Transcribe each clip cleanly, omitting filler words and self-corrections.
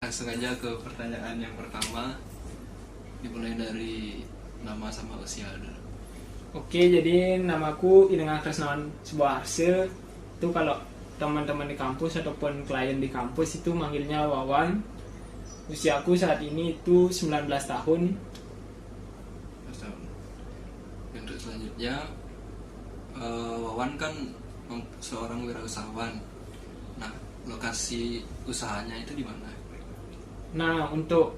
langsung aja ke pertanyaan yang pertama, dimulai dari nama sama usia dulu. Oke, jadi namaku Idengan Kresnawan Suboharse. Itu kalau teman-teman di kampus ataupun klien di kampus itu manggilnya Wawan. Usiaku saat ini itu 19 tahun. Untuk selanjutnya, Wawan kan seorang wirausahawan. Nah, lokasi usahanya itu di mana? Nah, untuk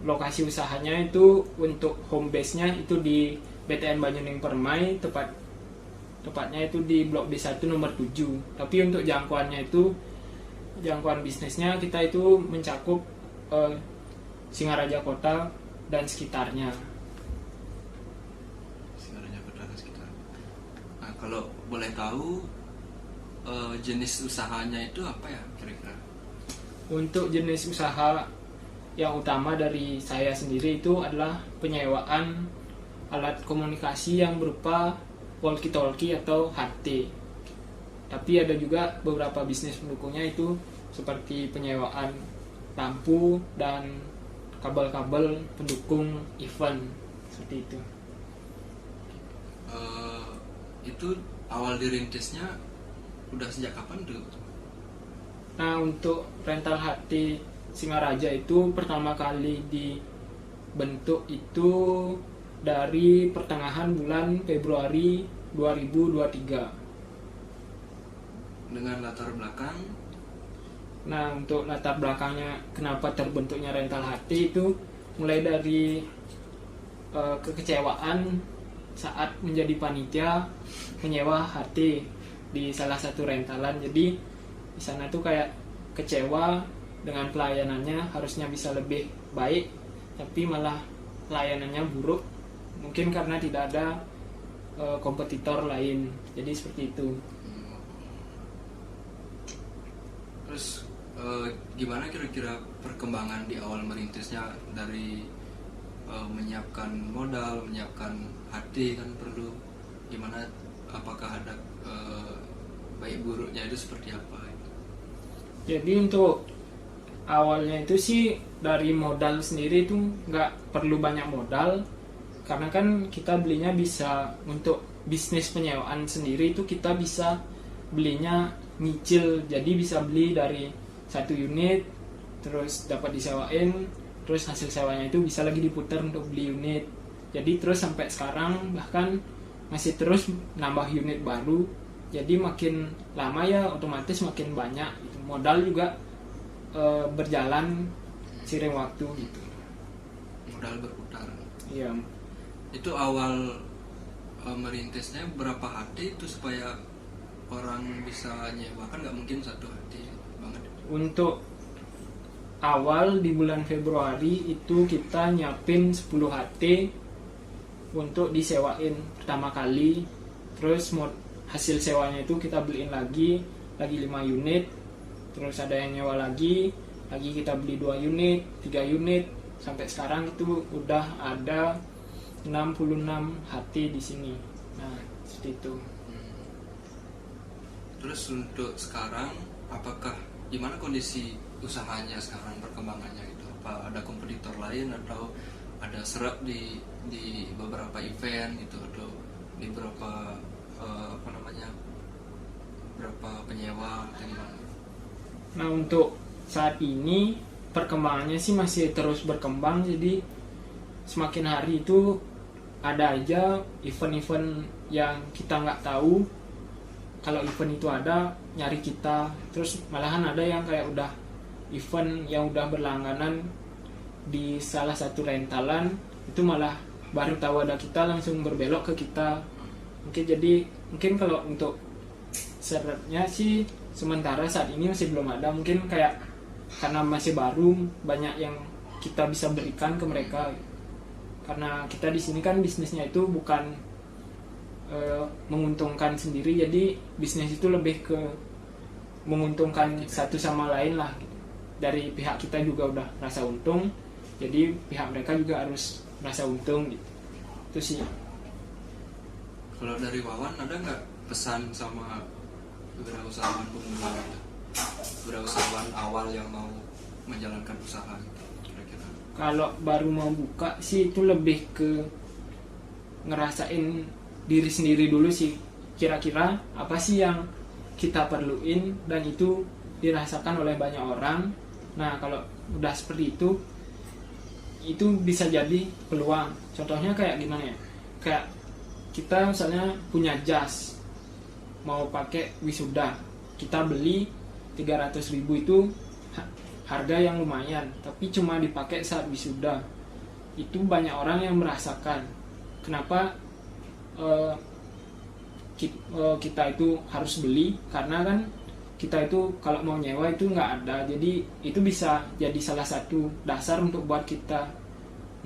lokasi usahanya itu untuk home base-nya itu di BTN Banyuning Permai, tepatnya itu di Blok B1 nomor 7. Tapi untuk jangkauan bisnisnya kita itu mencakup Singaraja Kota dan sekitarnya. Singaraja Kota dan sekitar. Nah, kalau boleh tahu jenis usahanya itu apa ya kira-kira? Untuk jenis usaha yang utama dari saya sendiri itu adalah penyewaan alat komunikasi yang berupa walkie-talkie atau HT. Tapi ada juga beberapa bisnis pendukungnya itu seperti penyewaan lampu dan kabel-kabel pendukung event seperti itu. Itu awal dirintisnya udah sejak kapan tuh? Nah, untuk rental HT Singaraja itu pertama kali dibentuk itu dari pertengahan bulan Februari 2023. Dengan latar belakang? Nah, untuk latar belakangnya kenapa terbentuknya rental HT itu mulai dari kekecewaan saat menjadi panitia menyewa HT di salah satu rentalan. Jadi di sana tuh kayak kecewa dengan pelayanannya, harusnya bisa lebih baik tapi malah pelayanannya buruk, mungkin karena tidak ada kompetitor lain, jadi seperti itu. Terus gimana kira-kira perkembangan di awal merintisnya dari menyiapkan modal, menyiapkan HT kan perlu, gimana, apakah ada baik buruknya itu seperti apa? Jadi untuk awalnya itu sih dari modal sendiri itu nggak perlu banyak modal, karena kan kita belinya bisa untuk bisnis penyewaan sendiri itu kita bisa belinya nyicil, jadi bisa beli dari satu unit terus dapat disewain, terus hasil sewanya itu bisa lagi diputar untuk beli unit, jadi terus sampai sekarang bahkan masih terus nambah unit baru, jadi makin lama ya otomatis makin banyak gitu. Modal juga berjalan seiring waktu gitu. Modal berputar. Iya. Itu awal merintisnya berapa HT itu supaya orang bisa nyewa, kan nggak mungkin satu HT banget. Untuk awal di bulan Februari itu kita nyiapin 10 HT untuk disewain pertama kali. Terus hasil sewanya itu kita beliin lagi 5 unit. Terus ada yang nyewa lagi kita beli 2 unit, 3 unit, sampai sekarang itu udah ada 66 HT di sini. Nah, seperti itu. Terus untuk sekarang, apakah gimana kondisi usahanya sekarang, perkembangannya gitu? Apa ada kompetitor lain atau ada serap di beberapa event gitu, atau di beberapa berapa penyewa atau gimana? Nah, untuk saat ini perkembangannya sih masih terus berkembang, jadi semakin hari itu ada aja event-event yang kita nggak tahu. Kalau event itu ada, nyari kita. Terus malahan ada yang kayak udah event yang udah berlangganan di salah satu rentalan, itu malah baru tahu ada kita langsung berbelok ke kita. Mungkin kalau untuk syaratnya sih sementara saat ini masih belum ada, mungkin kayak karena masih baru, banyak yang kita bisa berikan ke mereka, karena kita di sini kan bisnisnya itu bukan menguntungkan sendiri, jadi bisnis itu lebih ke menguntungkan satu sama lain lah gitu. Dari pihak kita juga udah merasa untung, jadi pihak mereka juga harus merasa untung gitu. Itu sih. Kalau dari Wawan ada nggak pesan sama wirausahawan pemula gitu? wirausahawan awal yang mau menjalankan usaha gitu kira-kira? Kalau baru mau buka sih itu lebih ke ngerasain diri sendiri dulu sih, kira-kira apa sih yang kita perluin dan itu dirasakan oleh banyak orang. Nah kalau udah seperti itu bisa jadi peluang. Contohnya kayak gimana ya, kayak kita misalnya punya jas mau pakai wisuda, kita beli 300.000 itu harga yang lumayan, tapi cuma dipakai saat wisuda. Itu banyak orang yang merasakan kenapa kita itu harus beli, karena kan kita itu kalau mau nyewa itu nggak ada. Jadi itu bisa jadi salah satu dasar untuk buat kita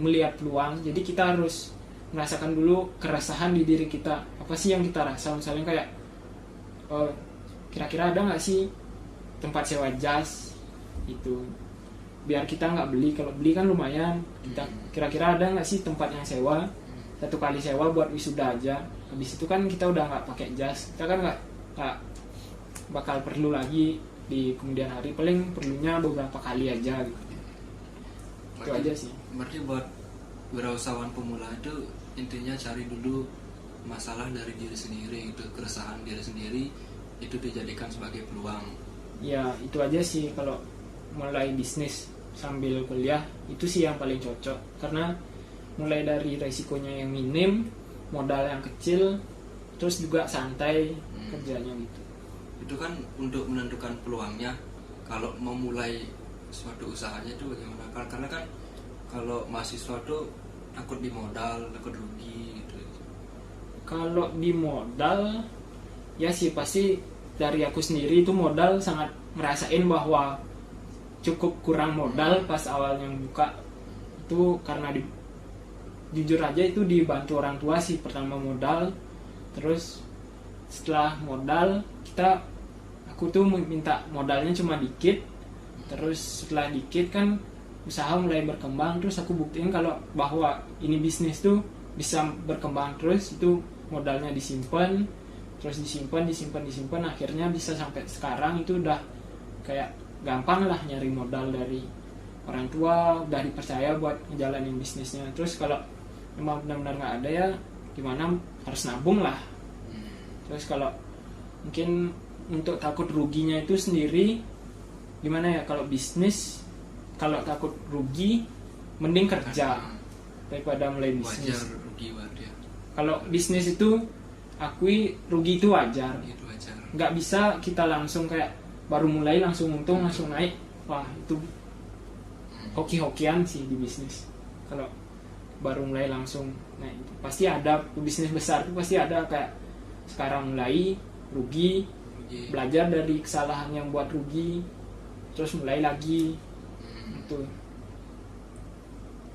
melihat peluang. Jadi kita harus merasakan dulu keresahan di diri kita, apa sih yang kita rasa. Misalnya kayak kira-kira ada nggak sih tempat sewa jas itu, biar kita nggak beli. Kalau beli kan lumayan, kita kira-kira ada nggak sih tempat yang sewa, satu kali sewa buat wisuda aja. Habis itu kan kita udah nggak pakai jas, kita kan nggak bakal perlu lagi di kemudian hari, paling perlunya beberapa kali aja gitu. Itu aja sih. Berarti buat wirausahawan pemula itu intinya cari dulu masalah dari diri sendiri, itu keresahan diri sendiri itu dijadikan sebagai peluang. Ya itu aja sih, kalau mulai bisnis sambil kuliah itu sih yang paling cocok, karena mulai dari resikonya yang minim, modal yang kecil, terus juga santai kerjanya gitu. Itu kan untuk menentukan peluangnya. Kalau mau mulai suatu usahanya itu bagaimana? Karena kan kalau mahasiswa tuh takut di modal, takut rugi gitu. Kalau di modal ya sih pasti dari aku sendiri itu modal sangat ngerasain bahwa cukup kurang modal pas awalnya buka itu, karena jujur aja itu dibantu orang tua sih pertama modal. Terus setelah modal aku tuh minta modalnya cuma dikit, terus setelah dikit kan usaha mulai berkembang, terus aku buktiin kalau bahwa ini bisnis tuh bisa berkembang terus. Itu modalnya disimpan, terus disimpan, akhirnya bisa sampai sekarang. Itu udah kayak gampang lah nyari modal dari orang tua, udah dipercaya buat ngejalanin bisnisnya. Terus kalau memang benar-benar nggak ada ya gimana, harus nabung lah. Terus kalau mungkin untuk takut ruginya itu sendiri gimana ya, kalau bisnis kalau takut rugi mending kerja daripada mulai bisnis. Wajar rugi wajar. Kalau bisnis itu akui rugi itu wajar. Itu wajar. Nggak bisa kita langsung kayak baru mulai langsung untung langsung naik. Wah itu hoki-hokian sih di bisnis. Kalau baru mulai langsung naik itu pasti ada. Bisnis besar itu pasti ada kayak sekarang mulai rugi, belajar dari kesalahan yang buat rugi, terus mulai lagi. Itu.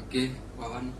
Oke, Wawan.